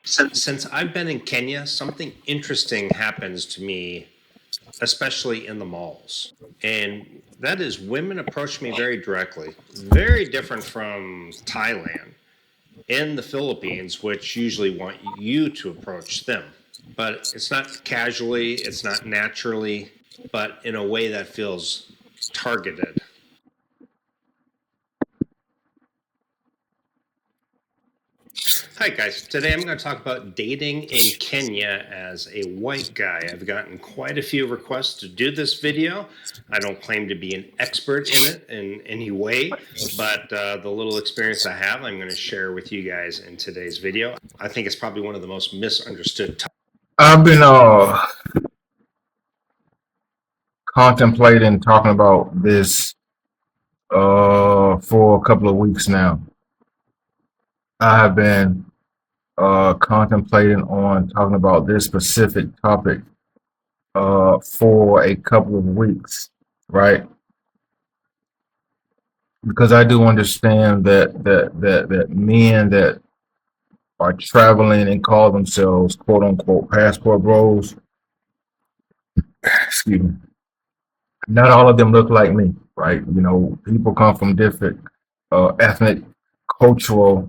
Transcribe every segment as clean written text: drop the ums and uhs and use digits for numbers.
Since I've been in Kenya, something interesting happens to me, especially in the malls. And that is women approach me very directly, very different from Thailand and the Philippines, which usually want you to approach them. But it's not casually, it's not naturally, but in a way that feels targeted. Hi, guys. Today I'm going to talk about dating in Kenya as a white guy. I've gotten quite a few requests to do this video. I don't claim to be an expert in it in any way, but the little experience I have, I'm going to share with you guys in today's video. I think it's probably one of the most misunderstood topics. I've been contemplating talking about this for a couple of weeks now. I have been contemplating on talking about this specific topic for a couple of weeks, right? Because I do understand that men that are traveling and call themselves quote unquote passport bros, excuse me, not all of them look like me, right? You know, people come from different ethnic, cultural,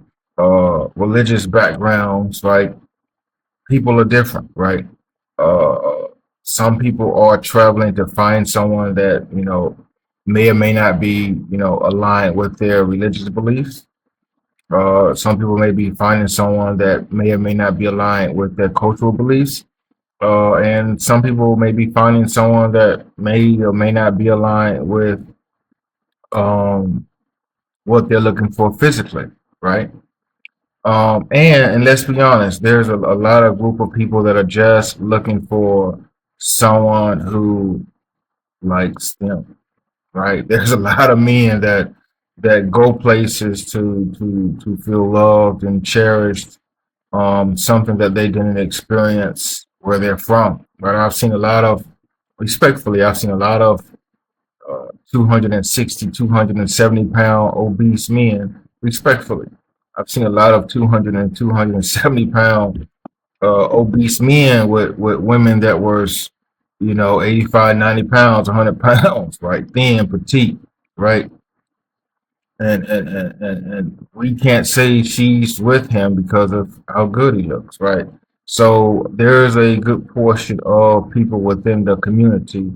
religious backgrounds, right? People are different, right? Uh, some people are traveling to find someone that, you know, may or may not be, you know, aligned with their religious beliefs. Some people may be finding someone that may or may not be aligned with their cultural beliefs. And some people may be finding someone that may or may not be aligned with um, what they're looking for physically, right? And let's be honest, there's a lot of group of people that are just looking for someone who likes them, right? There's a lot of men that go places to feel loved and cherished, something that they didn't experience where they're from, right? I've seen a lot of, respectfully, I've seen a lot of 260, 270 pound obese men, respectfully. I've seen a lot of 200 and 270 pound obese men with women that was, you know, 85, 90 pounds, 100 pounds, right? Thin, petite, right? And we can't say she's with him because of how good he looks, right? So there's a good portion of people within the community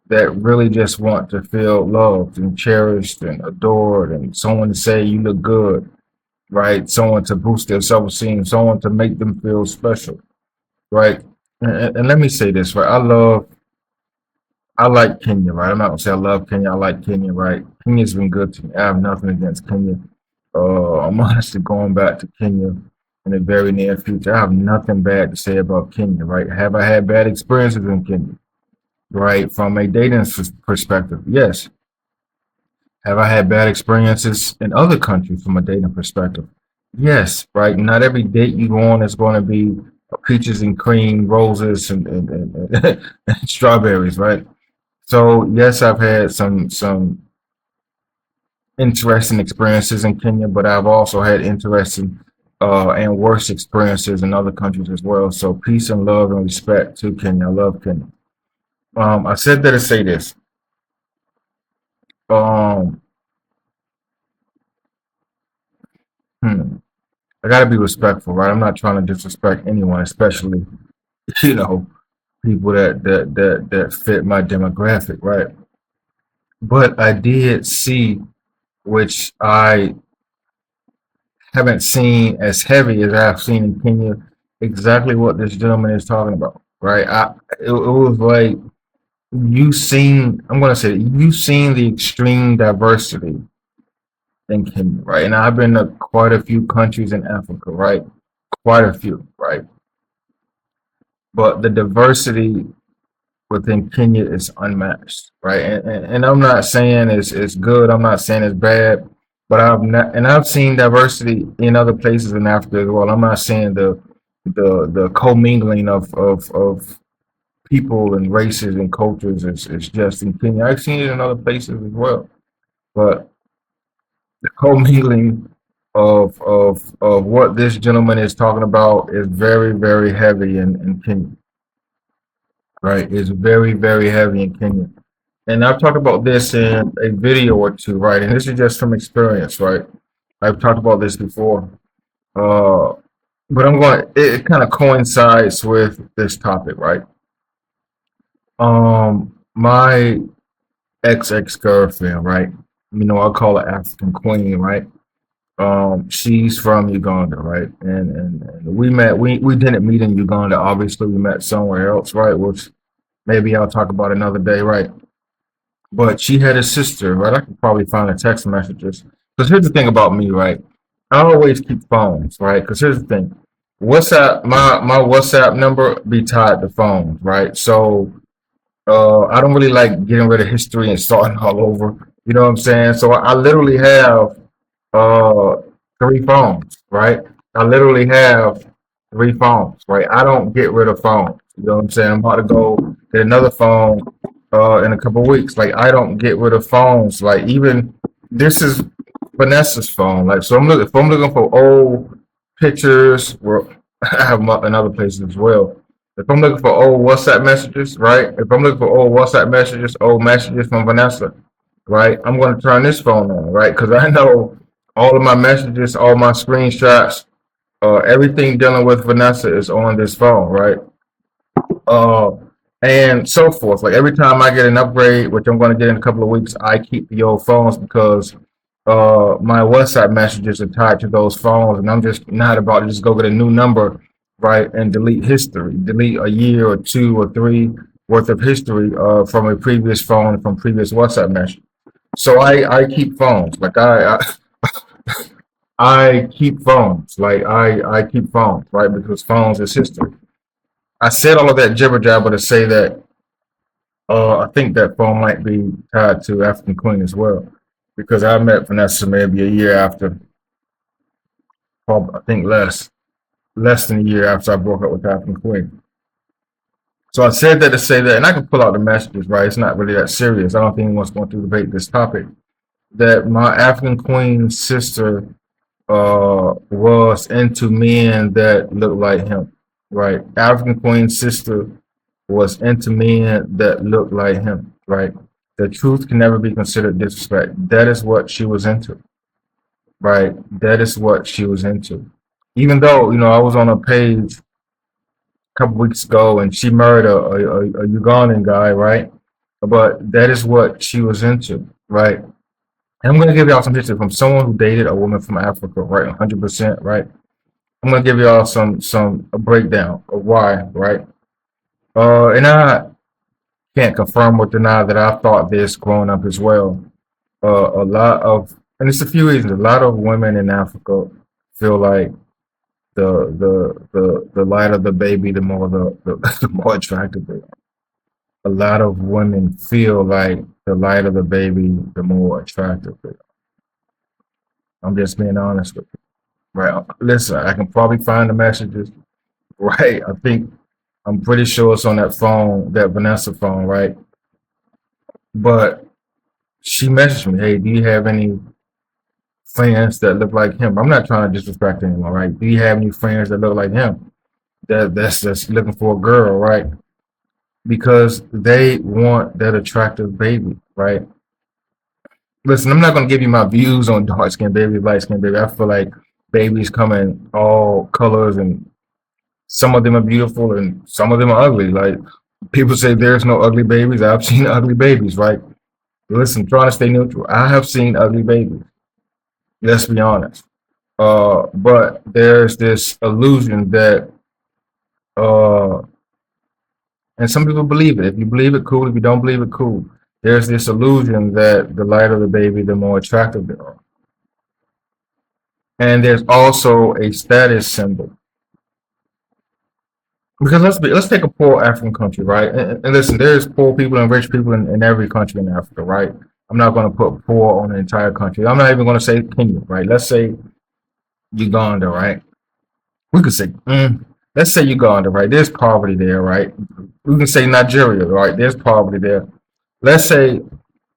that really just want to feel loved and cherished and adored, and someone to say you look good, right? Someone to boost their self-esteem, someone to make them feel special, right? And let me say this, right? I like Kenya, right? I'm not gonna say I love Kenya. I like Kenya, right? Kenya's been good to me. I have nothing against Kenya. I'm honestly going back to Kenya in the very near future. I have nothing bad to say about Kenya, right? Have I had bad experiences in Kenya, right? From a dating perspective, yes. Have I had bad experiences in other countries from a dating perspective? Yes, right? Not every date you go on is going to be peaches and cream, roses and strawberries, right? So yes, I've had some interesting experiences in Kenya, but I've also had interesting and worse experiences in other countries as well. So peace and love and respect to Kenya. I love Kenya. I said that to say this. Um, hmm, I gotta be respectful, right? I'm not trying to disrespect anyone, especially you know people that fit my demographic, right? But I did see, which I haven't seen as heavy as I've seen in Kenya, exactly what this gentleman is talking about, right? It was like you seen. I'm gonna say you seen the extreme diversity in Kenya, right? And I've been to quite a few countries in Africa, right? Quite a few, right? But the diversity within Kenya is unmatched, right? And I'm not saying it's good. I'm not saying it's bad, but I've seen diversity in other places in Africa as well. I'm not saying the commingling of people and races and cultures is just in Kenya. I've seen it in other places as well, but the commingling of what this gentleman is talking about is very, very heavy in Kenya, right? It's very, very heavy in Kenya. And I've talked about this in a video or two, right? And this is just from experience, right? I've talked about this before. Uh, but it kind of coincides with this topic, right? My ex girlfriend, right? I call her African Queen, right? She's from Uganda, right? And we didn't meet in Uganda, obviously we met somewhere else, right? Which maybe I'll talk about another day, right? But she had a sister, right? I could probably find the text messages. Because here's the thing about me, right? I always keep phones, right? Because here's the thing. WhatsApp, my WhatsApp number be tied to phones, right? So I don't really like getting rid of history and starting all over. You know what I'm saying? So I literally have uh 3 phones, right? I literally have 3 phones, right? I don't get rid of phones. You know what I'm saying? I'm about to go get another phone in a couple of weeks. Like I don't get rid of phones. Like even this is Vanessa's phone. Like so, if I'm looking for old pictures, well, I have them up in other places as well. If I'm looking for old WhatsApp messages, right? If I'm looking for old WhatsApp messages, old messages from Vanessa, right? I'm going to turn this phone on, right? Because I know all of my messages, all my screenshots, everything dealing with Vanessa is on this phone, right? uh, and so forth. Like every time I get an upgrade, which I'm going to get in a couple of weeks, I keep the old phones because my WhatsApp messages are tied to those phones, and I'm just not about to just go get a new number, right, and delete history, delete a year or 2 or 3 worth of history from a previous phone from previous WhatsApp message. So I keep phones. Like I keep phones. Like I keep phones, right, because phones is history. I said all of that jibber jabber to say that I think that phone might be tied to African Queen as well, because I met Vanessa maybe a year after, probably, I think less than a year after I broke up with African Queen. So I said that to say that, and I can pull out the messages, right? It's not really that serious. I don't think anyone's going to debate this topic. That my African Queen sister was into men that looked like him, right? African Queen sister was into men that looked like him, right? The truth can never be considered disrespect. That is what she was into, right? That is what she was into. Even though, I was on a page a couple weeks ago and she married a Ugandan guy, right? But that is what she was into, right? And I'm going to give y'all some history from someone who dated a woman from Africa, right? 100%, right? I'm going to give y'all a breakdown of why, right? And I can't confirm or deny that I thought this growing up as well. A lot of, and it's a few reasons. A lot of women in Africa feel like the lighter the baby, the more the more attractive they are. A lot of women feel like the lighter the baby, the more attractive they are. I'm just being honest with you. Right. Listen, I can probably find the messages. Right. I'm pretty sure it's on that phone, that Vanessa phone, right? But she messaged me, hey, do you have any friends that look like him? I'm not trying to disrespect anyone, right? Do you have any friends that look like him? That's just looking for a girl, right? Because they want that attractive baby, right? Listen, I'm not gonna give you my views on dark skin baby, light skin baby. I feel like babies come in all colors, and some of them are beautiful and some of them are ugly. Like people say there's no ugly babies. I've seen ugly babies, right? Listen, I'm trying to stay neutral. I have seen ugly babies. Let's be honest. But there's this illusion that, uh, and some people believe it. If you believe it, cool. If you don't believe it, cool. There's this illusion that the lighter the baby, the more attractive they are. And there's also a status symbol. Because let's take a poor African country, right? And listen, there's poor people and rich people in every country in Africa, right? I'm not going to put poor on the entire country. I'm not even going to say Kenya, right? Let's say Uganda, right? We could say, let's say Uganda, right? There's poverty there, right? We can say Nigeria, right? There's poverty there. Let's say,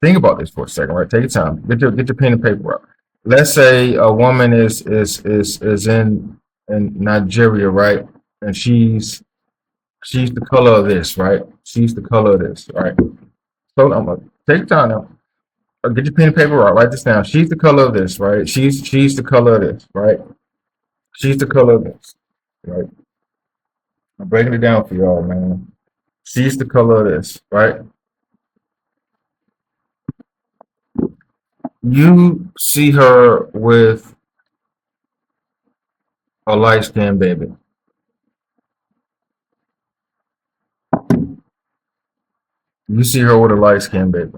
think about this for a second, right? Take your time. Get your pen and paper out. let's say a woman is in Nigeria, right? And she's the color of this, right? She's the color of this, right? So I'm gonna take your time now. Get your pen and paper out. Write this down. She's the color of this, right? She's the color of this, right? She's the color of this, right? I'm breaking it down for y'all, man. She's the color of this, right? You see her with a light skinned baby. You see her with a light skinned baby.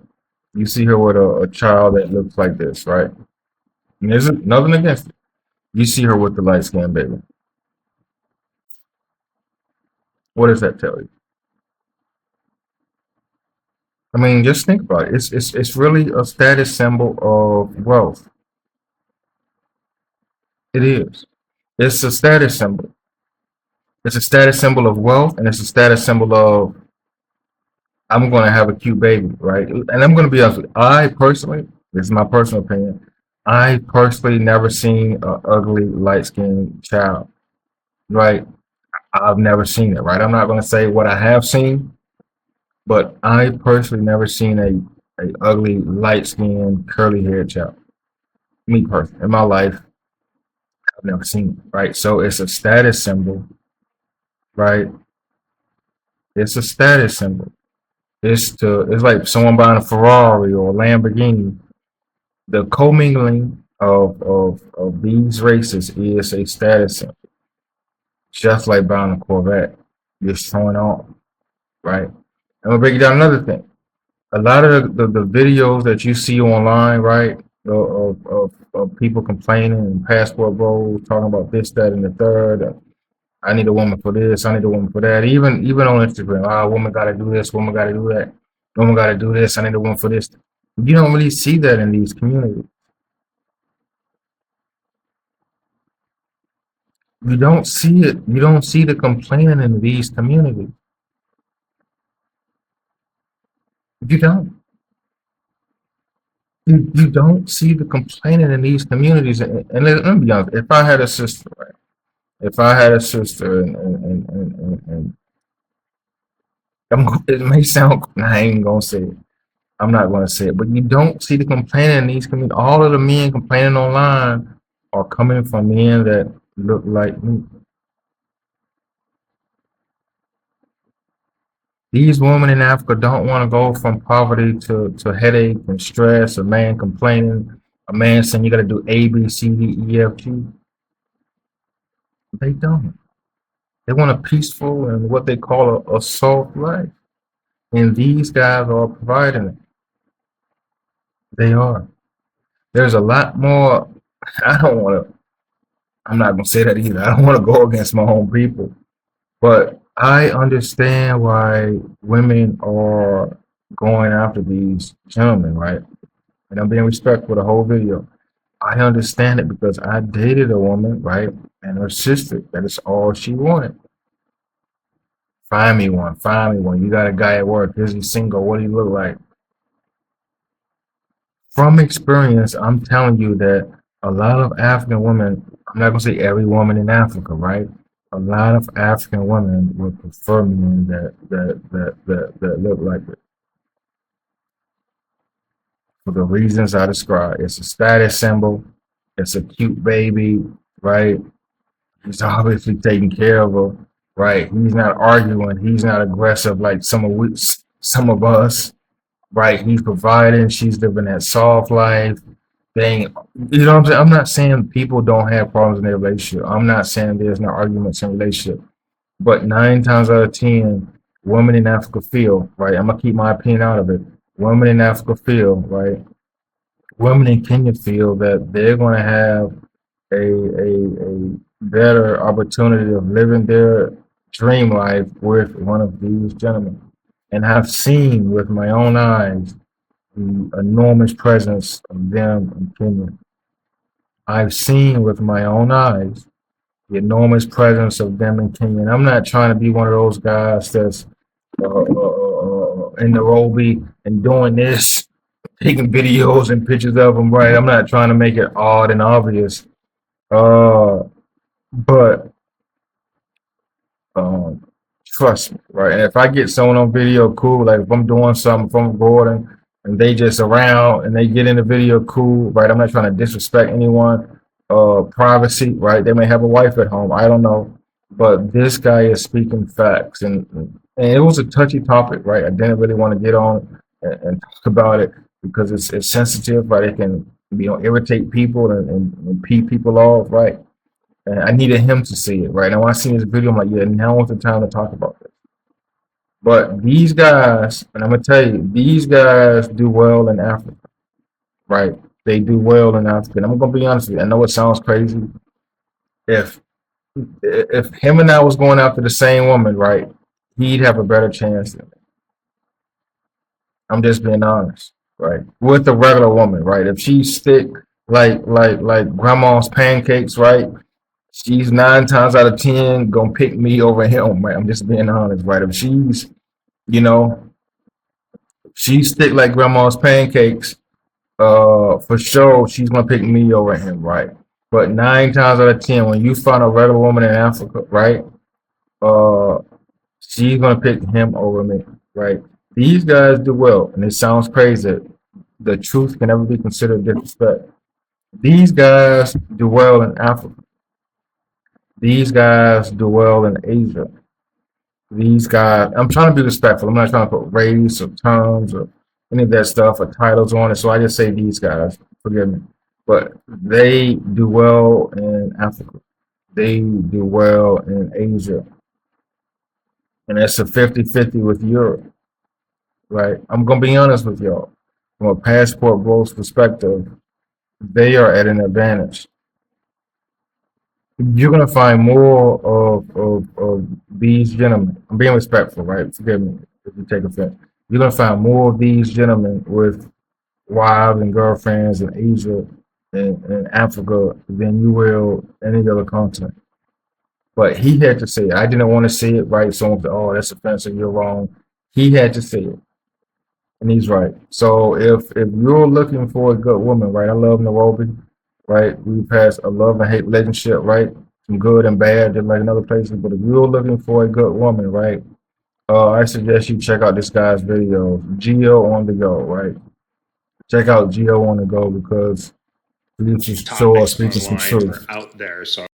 You see her with a child that looks like this, right? And there's nothing against it. You see her with the light skinned baby. What does that tell you? I mean, just think about it. It's really a status symbol of wealth. It is. It's a status symbol. It's a status symbol of wealth, and it's a status symbol of I'm going to have a cute baby, right? And I'm going to be honest with you. I personally, this is my personal opinion, I personally never seen an ugly light skinned child, right? I've never seen it, right? I'm not going to say what I have seen, but I personally never seen a ugly light skinned curly haired child. Me personally, in my life, I've never seen it, right? So it's a status symbol, right? It's a status symbol. It's like someone buying a Ferrari or a Lamborghini. The commingling of these races is a status symbol, just like buying a Corvette. You're showing off, right? I'm gonna break it down another thing. A lot of the videos that you see online, right, of people complaining and passport bros talking about this, that, and the third. I need a woman for this. I need a woman for that. Even on Instagram, woman got to do this. Woman got to do that. Woman got to do this. I need a woman for this. You don't really see that in these communities. You don't see it. You don't see the complaining in these communities. You don't. You don't see the complaining in these communities. And let me be honest. If I had a sister, right? If I had a sister, and it may sound, I ain't gonna say it. I'm not going to say it, but you don't see the complaining in these communities. All of the men complaining online are coming from men that look like me. These women in Africa don't want to go from poverty to headache and stress, a man complaining, a man saying you got to do A, B, C, D, E, F, G. They don't. They want a peaceful and what they call a soft life. And these guys are providing it. They are. There's a lot more. I don't want to, I'm not going to say that either. I don't want to go against my own people. But I understand why women are going after these gentlemen, right? And I'm being respectful the whole video. I understand it because I dated a woman, right? And her sister, that is all she wanted. Find me one, find me one. You got a guy at work, is he single? What do you look like? From experience, I'm telling you that a lot of African women, I'm not gonna say every woman in Africa, right? A lot of African women would prefer men that look like it for the reasons I described. It's a status symbol. It's a cute baby, right? He's obviously taking care of her, right? He's not arguing. He's not aggressive like some of us, right? He's providing. She's living that soft life. Thing, you know what I'm saying? I'm not saying people don't have problems in their relationship. I'm not saying there's no arguments in relationship. But 9 times out of 10, women in Africa feel, right? I'm gonna keep my opinion out of it. Women in Africa feel, right? Women in Kenya feel that they're gonna have a better opportunity of living their dream life with one of these gentlemen. And I've seen with my own eyes the enormous presence of them in Kenya. I've seen with my own eyes the enormous presence of them in Kenya. And I'm not trying to be one of those guys that's in Nairobi and doing this taking videos and pictures of them, right? I'm not trying to make it odd and obvious. But um, trust me, right? And if I get someone on video, cool. Like if I'm doing something from Gordon and they just around and they get in the video, cool, right? I'm not trying to disrespect anyone. Privacy, right? They may have a wife at home. I don't know, but this guy is speaking facts, and it was a touchy topic, right? I didn't really want to get on and talk about it because it's sensitive, right? It can irritate people and pee people off, right? And I needed him to see it, right? And when I seen this video, I'm like, yeah, now is the time to talk about this. But these guys, and I'm gonna tell you, these guys do well in Africa, right? They do well in Africa. And I'm gonna be honest with you. I know it sounds crazy. If if him and I was going after the same woman, right, he'd have a better chance than me. I'm just being honest, right? With a regular woman, right? If she's thick like grandma's pancakes, right? She's 9 times out of 10 gonna pick me over him, right? I'm just being honest, right? If you know, she's thick like grandma's pancakes, for sure she's gonna pick me over him, right? But 9 times out of 10, when you find a regular woman in Africa, right? Uh, she's gonna pick him over me, right? These guys do well, and it sounds crazy. The truth can never be considered disrespect. These guys do well in Africa. These guys do well in Asia. These guys, I'm trying to be respectful. I'm not trying to put race or terms or any of that stuff or titles on it. So I just say these guys, forgive me. But they do well in Africa. They do well in Asia. And it's a 50-50 with Europe, right? I'm going to be honest with y'all. From a passport bros perspective, they are at an advantage. You're gonna find more of these gentlemen. I'm being respectful, right? Forgive me if you take offense. You're gonna find more of these gentlemen with wives and girlfriends in Asia and Africa than you will any other continent. But he had to say it. I didn't want to say it, right? Someone said, "Oh, that's offensive. You're wrong." He had to say it, and he's right. So if you're looking for a good woman, right? I love Nairobi, right? We've had a love and hate relationship, right? Some good and bad, just like in other places. But if you're looking for a good woman, right? I suggest you check out this guy's videos, Geo on the go, right? Check out Geo on the go because he's just so Topics speaking some online or truth. out there. So